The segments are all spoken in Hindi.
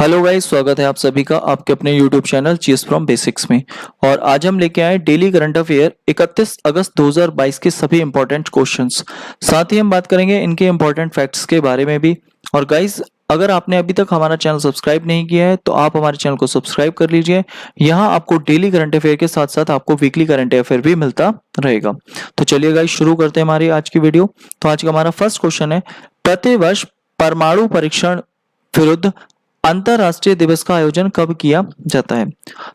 हेलो गाइस, स्वागत है आप सभी का आपके अपने यूट्यूब चैनल चीज फ्रॉम बेसिक्स में। और आज हम लेके आए डेली करंट अफेयर 31 अगस्त 2022 के सभी इंपॉर्टेंट क्वेश्चंस। साथ ही हम बात करेंगे इनके इंपॉर्टेंट फैक्ट्स के बारे में भी। और गाइस, अगर आपने अभी तक हमारा चैनल सब्सक्राइब नहीं किया है तो आप हमारे चैनल को सब्सक्राइब कर लीजिए। यहाँ आपको डेली करंट अफेयर के साथ साथ आपको वीकली करंट अफेयर भी मिलता रहेगा। तो चलिए गाइस, शुरू करते हैं हमारी आज की वीडियो। तो आज का हमारा फर्स्ट क्वेश्चन है, प्रतिवर्ष परमाणु परीक्षण विरुद्ध अंतरराष्ट्रीय दिवस का आयोजन कब किया जाता है।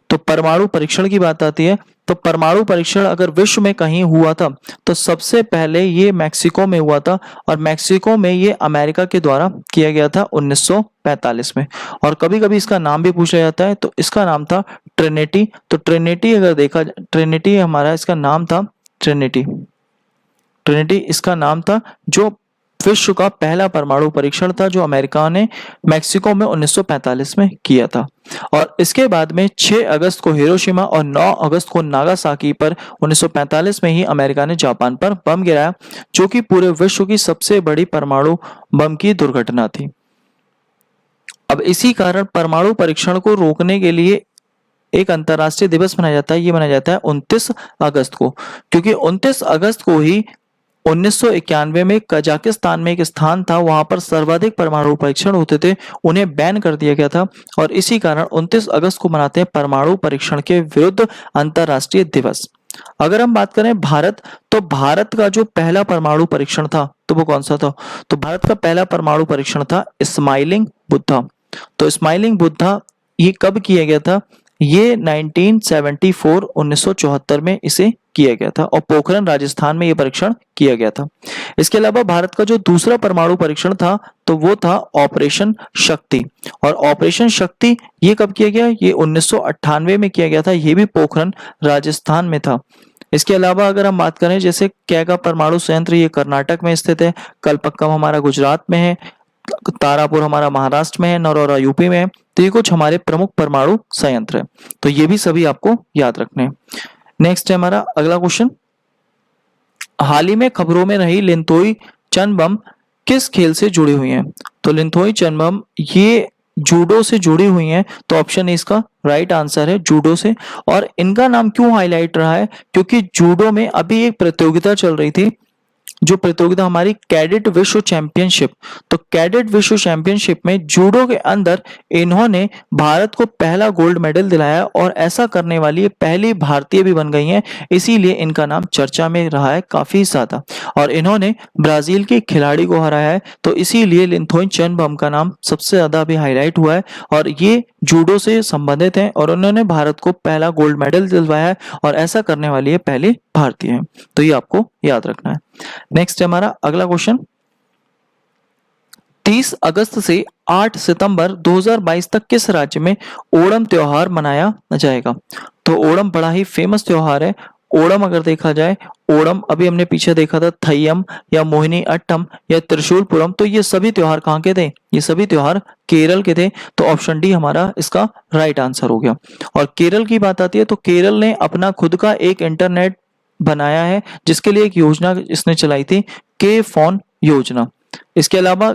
तो परमाणु परीक्षण की बात आती है तो परमाणु परीक्षण अगर विश्व में कहीं हुआ था तो सबसे पहले ये मैक्सिको में हुआ था। और मैक्सिको में ये अमेरिका के द्वारा किया गया था 1945 में। और कभी कभी इसका नाम भी पूछा जाता है, तो इसका नाम था ट्रिनिटी। तो ट्रिनिटी अगर देखा, ट्रिनिटी हमारा इसका नाम था, ट्रिनिटी ट्रिनिटी इसका नाम था, जो विश्व का पहला परमाणु परीक्षण था जो अमेरिका ने मैक्सिको में 1945 में किया था। और इसके बाद में 6 अगस्त को हिरोशिमा और 9 अगस्त को नागासाकी पर 1945 में ही अमेरिका ने जापान पर बम गिराया, जो कि पूरे विश्व की सबसे बड़ी परमाणु बम की दुर्घटना थी। अब इसी कारण परमाणु परीक्षण को रोकने के लिए एक अंतर्राष्ट्रीय दिवस मनाया जाता है। ये मनाया जाता है 29 अगस्त को, क्योंकि 29 अगस्त को ही 1991 में कजाकिस्तान में एक स्थान था, वहां पर सर्वाधिक परमाणु परीक्षण होते थे, उन्हें बैन कर दिया गया था। और इसी कारण 29 अगस्त को मनाते हैं परमाणु परीक्षण के विरुद्ध अंतर्राष्ट्रीय दिवस। अगर हम बात करें भारत, तो भारत का जो पहला परमाणु परीक्षण था तो वो कौन सा था। तो भारत का पहला परमाणु परीक्षण था स्माइलिंग बुद्धा। तो स्माइलिंग बुद्धा ये कब किया गया था, ये 1974 में इसे किया गया था और पोखरण राजस्थान में यह परीक्षण किया गया था। इसके अलावा भारत का जो दूसरा परमाणु परीक्षण था तो वो था ऑपरेशन शक्ति। और ऑपरेशन शक्ति ये कब किया गया, ये 1998 में किया गया था, ये भी पोखरण राजस्थान में था। इसके अलावा अगर हम बात करें, जैसे कैगा परमाणु संयंत्र ये कर्नाटक में स्थित है, कलपक्कम हमारा गुजरात में है, तारापुर हमारा महाराष्ट्र में है, नरोरा यूपी में है। तो ये कुछ हमारे प्रमुख परमाणु संयंत्र है, तो ये भी सभी आपको याद रखने हैं। नेक्स्ट है हमारा अगला क्वेश्चन, हाल ही में खबरों में रही लिंथोई चनबम किस खेल से जुड़ी हुई हैं। तो लिंथोई चनबम ये जूडो से जुड़ी हुई हैं, तो ऑप्शन ए इसका राइट आंसर है, जूडो से। और इनका नाम क्यों हाईलाइट रहा है, क्योंकि जूडो में अभी एक प्रतियोगिता चल रही थी, जो प्रतियोगिता हमारी कैडेट विश्व चैंपियनशिप। तो कैडेट विश्व चैंपियनशिप में जूडो के अंदर इन्होंने भारत को पहला गोल्ड मेडल दिलाया और ऐसा करने वाली ये पहली भारतीय भी बन गई हैं, इसीलिए इनका नाम चर्चा में रहा है काफी ज्यादा। और इन्होंने ब्राजील के खिलाड़ी को हराया है, तो इसीलिए लिंथोई चनबम का नाम सबसे ज्यादा अभी हाईलाइट हुआ है। और ये जूडो से संबंधित हैं और उन्होंने भारत को पहला गोल्ड मेडल दिलवाया है और ऐसा करने वाली ये पहली भारतीय है, तो ये आपको याद रखना है। नेक्स्ट है हमारा अगला क्वेश्चन, 30 अगस्त से 8 सितंबर 2022 तक किस राज्य में ओणम त्योहार मनाया जाएगा। तो ओणम बड़ा ही फेमस त्योहार है। ओणम अगर देखा जाए, ओणम अभी हमने पीछे देखा था, थय्यम या मोहिनी अट्टम या त्रिशूलपुरम, तो ये सभी त्योहार कहाँ के थे, ये सभी त्योहार केरल के थे। तो ऑप्शन डी हमारा इसका राइट आंसर हो गया। और केरल की बात आती है तो केरल ने अपना खुद का एक इंटरनेट बनाया है, जिसके लिए एक योजना इसने चलाई थी, के फोन योजना। इसके अलावा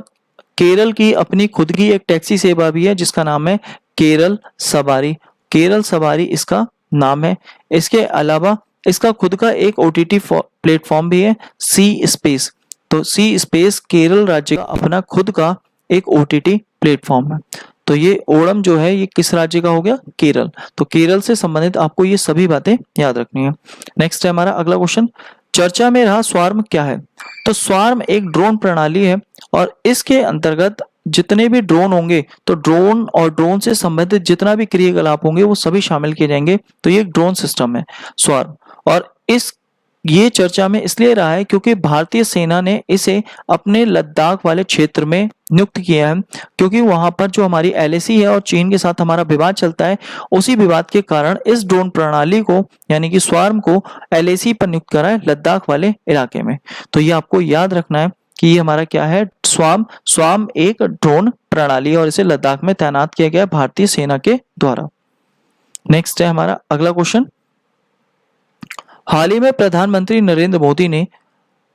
केरल की अपनी खुद की एक टैक्सी सेवा भी है जिसका नाम है केरल सवारी। केरल सवारी इसका नाम है। इसके अलावा इसका खुद का एक ओटीटी प्लेटफॉर्म भी है, सी स्पेस। तो सी स्पेस केरल राज्य का अपना खुद का एक ओटीटी प्लेटफॉर्म है। तो ये ओणम जो है ये किस राज्य का हो गया, केरल। तो केरल से संबंधित आपको ये सभी बातें याद रखनी है। नेक्स्ट है हमारा अगला क्वेश्चन, चर्चा में रहा स्वार्म क्या है। तो स्वार्म एक ड्रोन प्रणाली है और इसके अंतर्गत जितने भी ड्रोन होंगे, तो ड्रोन और ड्रोन से संबंधित जितना भी क्रियाकलाप होंगे वो सभी शामिल किए जाएंगे। तो ये एक ड्रोन सिस्टम है स्वार्म। और ये चर्चा में इसलिए रहा है क्योंकि भारतीय सेना ने इसे अपने लद्दाख वाले क्षेत्र में नियुक्त किया है, क्योंकि वहां पर जो हमारी एलएसी है और चीन के साथ हमारा विवाद चलता है, उसी विवाद के कारण इस ड्रोन प्रणाली को यानी कि स्वार्म को एलएसी पर नियुक्त करा है लद्दाख वाले इलाके में। तो ये आपको याद रखना है कि ये हमारा क्या है, स्वार्म एक ड्रोन प्रणाली है और इसे लद्दाख में तैनात किया गया भारतीय सेना के द्वारा। नेक्स्ट है हमारा अगला क्वेश्चन, हाल ही में प्रधानमंत्री नरेंद्र मोदी ने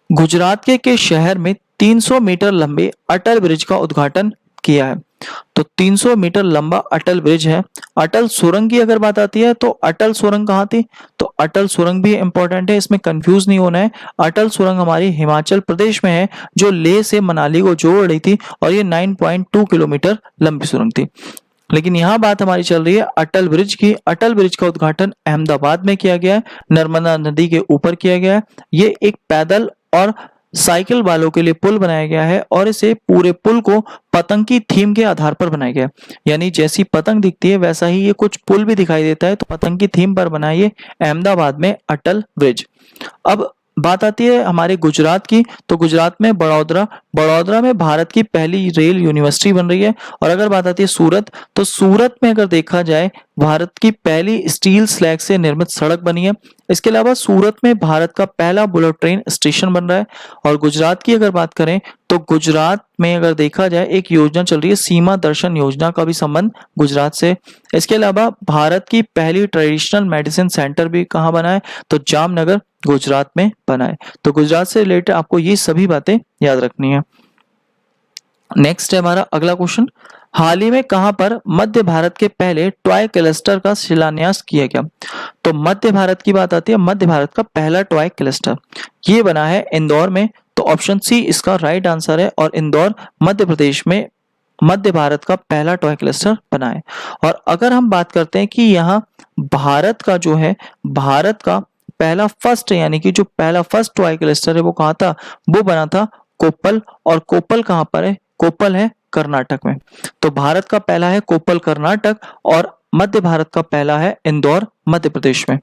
गुजरात के शहर में 300 मीटर लंबे अटल ब्रिज का उद्घाटन किया है। तो 300 मीटर लंबा अटल ब्रिज है। अटल सुरंग की अगर बात आती है तो अटल सुरंग कहाँ थी? तो अटल सुरंग भी इंपॉर्टेंट है, इसमें कंफ्यूज नहीं होना है। अटल सुरंग हमारी हिमाचल प्रदेश में है, जो लेह से मनाली को जोड़ रही थी, और ये 9.2 किलोमीटर लंबी सुरंग थी। लेकिन यहाँ बात हमारी चल रही है अटल ब्रिज की। अटल ब्रिज का उद्घाटन अहमदाबाद में किया गया है, नर्मदा नदी के ऊपर किया गया है। ये एक पैदल और साइकिल वालों के लिए पुल बनाया गया है, और इसे पूरे पुल को पतंग की थीम के आधार पर बनाया गया है। यानी जैसी पतंग दिखती है वैसा ही ये कुछ पुल भी दिखाई देता है, तो पतंग की थीम पर बना ये अहमदाबाद में अटल ब्रिज। अब बात आती है हमारे गुजरात की, तो गुजरात में बड़ौदरा में भारत की पहली रेल यूनिवर्सिटी बन रही है। और अगर बात आती है सूरत, तो सूरत में अगर देखा जाए भारत की पहली स्टील स्लैग से निर्मित सड़क बनी है। इसके अलावा सूरत में भारत का पहला बुलेट ट्रेन स्टेशन बन रहा है। और गुजरात की अगर बात करें तो गुजरात में अगर देखा जाए एक योजना चल रही है, सीमा दर्शन योजना का भी संबंध गुजरात से। इसके अलावा भारत की पहली ट्रेडिशनल मेडिसिन सेंटर भी कहाँ बना है? तो जामनगर गुजरात में बना है। तो गुजरात से रिलेटेड आपको ये सभी बातें याद रखनी है। नेक्स्ट है हमारा अगला क्वेश्चन, हाल ही में कहां पर मध्य भारत के पहले टॉय क्लस्टर का शिलान्यास किया गया? तो मध्य भारत की बात आती है, मध्य भारत का पहला टॉय क्लस्टर ये बना है इंदौर में। तो ऑप्शन सी इसका राइट आंसर है, और इंदौर मध्य प्रदेश में मध्य भारत का पहला टॉय क्लस्टर बना है। और अगर हम बात करते हैं कि यहाँ भारत का जो है, भारत का पहला फर्स्ट यानी कि जो पहला फर्स्ट टॉय क्लस्टर है वो कहाँ था? वो बना था कोप्पल। और कोप्पल कहाँ पर है? कोप्पल है कर्नाटक में। तो भारत का पहला है कोप्पल कर्नाटक, और मध्य भारत का पहला है इंदौर मध्य प्रदेश में।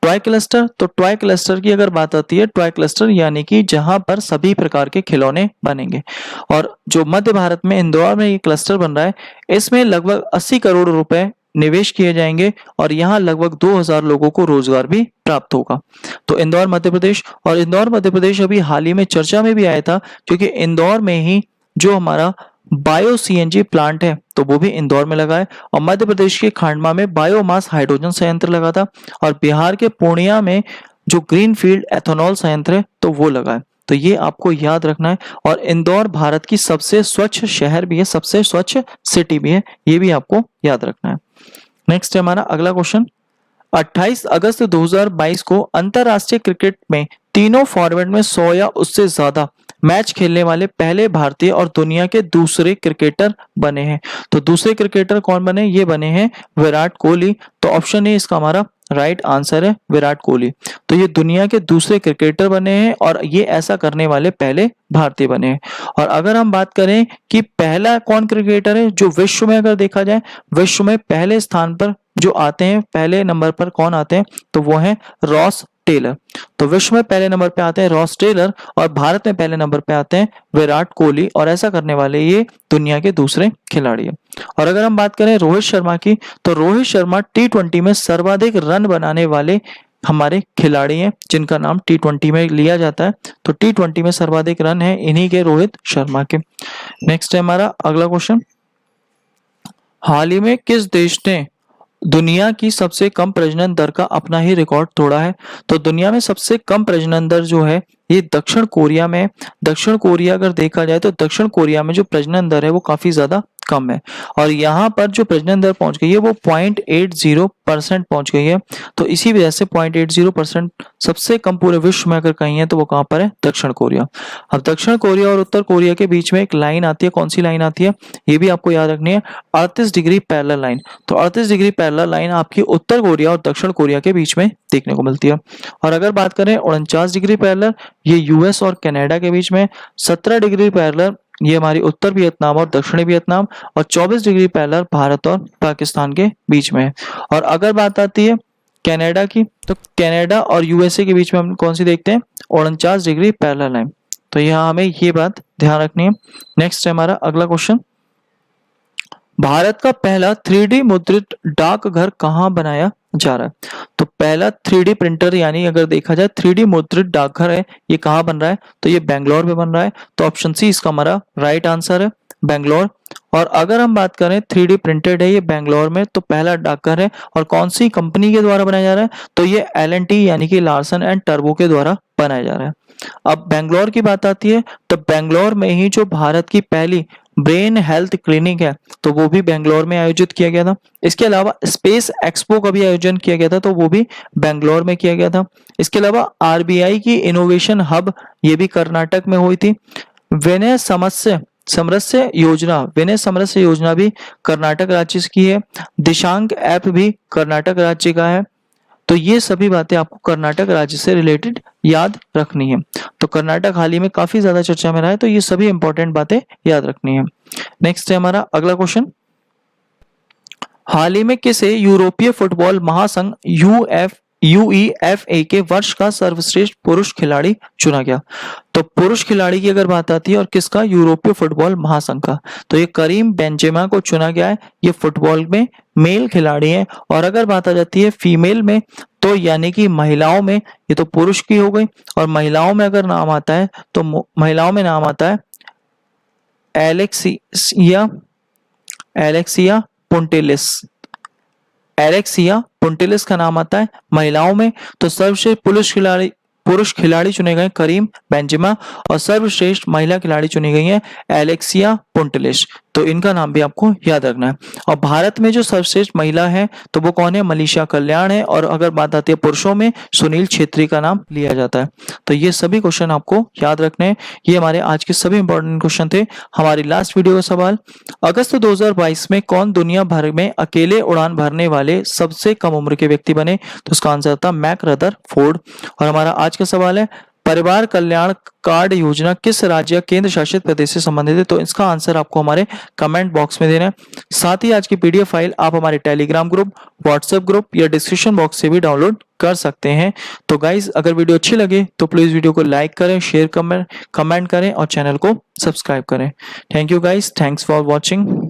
टॉय क्लस्टर, तो टॉय क्लस्टर की अगर बात आती है, टॉय क्लस्टर यानी कि जहां पर सभी प्रकार के खिलौने बनेंगे। और जो मध्य भारत में इंदौर में ये क्लस्टर बन रहा है, इसमें लगभग 80 करोड़ रुपए निवेश किए जाएंगे, और यहाँ लगभग 2000 लोगों को रोजगार भी प्राप्त होगा। तो इंदौर मध्य प्रदेश, और इंदौर मध्य प्रदेश अभी हाल ही में चर्चा में भी आया था, क्योंकि इंदौर में ही जो हमारा बायो सीएनजी प्लांट है तो वो भी इंदौर में लगा है। और मध्य प्रदेश के खांडवा में बायोमास हाइड्रोजन संयंत्र लगा था, और बिहार के पूर्णिया में जो ग्रीनफील्ड एथेनॉल संयंत्र है तो वो लगा है। तो ये आपको याद रखना है। और इंदौर भारत की सबसे स्वच्छ शहर भी है, सबसे स्वच्छ सिटी भी है, ये भी आपको याद रखना है। नेक्स्ट है हमारा अगला क्वेश्चन, 28 अगस्त 2022 को अंतरराष्ट्रीय क्रिकेट में तीनों फॉर्मेट में 100 या उससे ज्यादा मैच खेलने वाले पहले भारतीय और दुनिया के दूसरे क्रिकेटर बने हैं। तो दूसरे क्रिकेटर कौन बने? ये बने हैं विराट कोहली। तो ऑप्शन ए इसका हमारा राइट आंसर है, विराट कोहली। तो ये दुनिया के दूसरे क्रिकेटर बने हैं, और ये ऐसा करने वाले पहले भारतीय बने हैं। और अगर हम बात करें कि पहला कौन क्रिकेटर है जो विश्व में, अगर देखा जाए विश्व में पहले स्थान पर जो आते हैं, पहले नंबर पर कौन आते हैं? तो वो है रॉस टेलर। तो विश्व में पहले नंबर पे आते हैं रॉस टेलर, और भारत में पहले नंबर पे आते हैं विराट कोहली, और ऐसा करने वाले ये दुनिया के दूसरे खिलाड़ी हैं। और अगर हम बात करें रोहित शर्मा की, तो रोहित शर्मा T20 में सर्वाधिक रन बनाने वाले हमारे खिलाड़ी हैं, जिनका नाम T20 में लिया जाता है। तो T20 में सर्वाधिक रन है इन्हीं के, रोहित शर्मा के। नेक्स्ट है हमारा अगला क्वेश्चन, हाल ही में किस देश ने दुनिया की सबसे कम प्रजनन दर का अपना ही रिकॉर्ड तोड़ा है? तो दुनिया में सबसे कम प्रजनन दर जो है ये दक्षिण कोरिया में। दक्षिण कोरिया अगर देखा जाए तो दक्षिण कोरिया में जो प्रजनन दर है वो काफी ज्यादा कम है, और यहाँ पर जो प्रजनन दर पहुंच गई है वो 0.80% पहुंच गई है। तो इसी वजह से 0.80% सबसे कम पूरे विश्व में अगर कहीं है तो वो कहाँ पर है? दक्षिण कोरिया। अब दक्षिण कोरिया और उत्तर कोरिया के बीच में एक लाइन आती है, कौन सी लाइन आती है ये भी आपको याद रखनी है, 38 डिग्री पैरेलल लाइन। तो 38 डिग्री पैरेलल लाइन आपकी उत्तर कोरिया और दक्षिण कोरिया के बीच में देखने को मिलती है। और अगर बात करें 49 डिग्री पैरेलल, ये यूएस और कनाडा के बीच में। 17 डिग्री पैरेलल ये हमारी उत्तर वियतनाम और दक्षिणी वियतनाम, और 24 डिग्री पैरेलल भारत और पाकिस्तान के बीच में है। और अगर बात आती है कनाडा की, तो कनाडा और यूएसए के बीच में हम कौन सी देखते हैं? 49 डिग्री पैरेलल लाइन। तो यहाँ हमें ये बात ध्यान रखनी है। नेक्स्ट है हमारा अगला क्वेश्चन, भारत का पहला 3D मुद्रित डाकघर कहाँ बनाया जा रहा है? तो पहला 3D प्रिंटर यानी अगर देखा जाए 3D मुद्रित डाकघर है, ये कहाँ बन रहा है? तो ये बेंगलोर में बन रहा है। तो ऑप्शन सी इसका हमारा राइट आंसर है, बेंगलोर। और अगर हम बात करें 3D प्रिंटेड है ये बेंगलोर में, तो पहला डाकघर है, और कौन सी कंपनी के द्वारा बनाया जा रहा है? तो ये L&T यानी कि लार्सन एंड टर्बो के द्वारा बनाया जा रहा है। अब बेंगलोर की बात आती है, तो बेंगलोर में ही जो भारत की पहली ब्रेन हेल्थ क्लिनिक है तो वो भी बेंगलोर में आयोजित किया गया था। इसके अलावा स्पेस एक्सपो का भी आयोजन किया गया था तो वो भी बेंगलोर में किया गया था। इसके अलावा आरबीआई की इनोवेशन हब ये भी कर्नाटक में हुई थी। विनय विनय समरस्य योजना भी कर्नाटक राज्य की है। दिशांक ऐप भी कर्नाटक राज्य का है। तो ये सभी बातें आपको कर्नाटक राज्य से रिलेटेड याद रखनी है। तो कर्नाटक हाल ही में काफी ज्यादा चर्चा में रहा है तो ये सभी इंपॉर्टेंट बातें याद रखनी है। नेक्स्ट है हमारा अगला क्वेश्चन, हाल ही में किसे यूरोपीय फुटबॉल महासंघ यूईएफए के वर्ष का सर्वश्रेष्ठ पुरुष खिलाड़ी चुना गया? तो पुरुष खिलाड़ी की अगर बात आती है और किसका, यूरोपीय फुटबॉल महासंघ का, तो ये करीम बेंजेमा को चुना गया है। ये फुटबॉल में मेल खिलाड़ी हैं। और अगर बात आ जाती है फीमेल में तो यानी कि महिलाओं में, ये तो पुरुष की हो गई, और महिलाओं में अगर नाम आता है तो महिलाओं में नाम आता है एलेक्सिया पुंटेलिस। एलेक्सिया पुंटेलिस का नाम आता है महिलाओं में। तो सर्वश्रेष्ठ पुरुष खिलाड़ी चुने गए करीम बेंजेमा, और सर्वश्रेष्ठ महिला खिलाड़ी चुनी गई है एलेक्सिया पुंटेलिस। तो इनका नाम भी आपको याद रखना है। और भारत में जो सर्वश्रेष्ठ महिला है तो वो कौन है, मनीषा कल्याण है। और अगर बात आती है पुरुषों में, सुनील छेत्री का नाम लिया जाता है। तो ये सभी क्वेश्चन आपको याद रखने हैं। ये हमारे आज के सभी इंपॉर्टेंट क्वेश्चन थे। हमारी लास्ट वीडियो का सवाल, अगस्त 2022 में कौन दुनिया भर में अकेले उड़ान भरने वाले सबसे कम उम्र के व्यक्ति बने? तो उसका आंसर था मैक रदरफोर्ड। और हमारा आज का सवाल है, परिवार कल्याण कार्ड योजना किस राज्य या केंद्र शासित प्रदेश से संबंधित है? तो इसका आंसर आपको हमारे कमेंट बॉक्स में देना है। साथ ही आज की पीडीएफ फाइल आप हमारे टेलीग्राम ग्रुप, व्हाट्सएप ग्रुप या डिस्क्रिप्शन बॉक्स से भी डाउनलोड कर सकते हैं। तो गाइज, अगर वीडियो अच्छी लगे तो प्लीज वीडियो को लाइक करें, शेयर कमेंट करें और चैनल को सब्सक्राइब करें। Thank you guys, thanks for watching.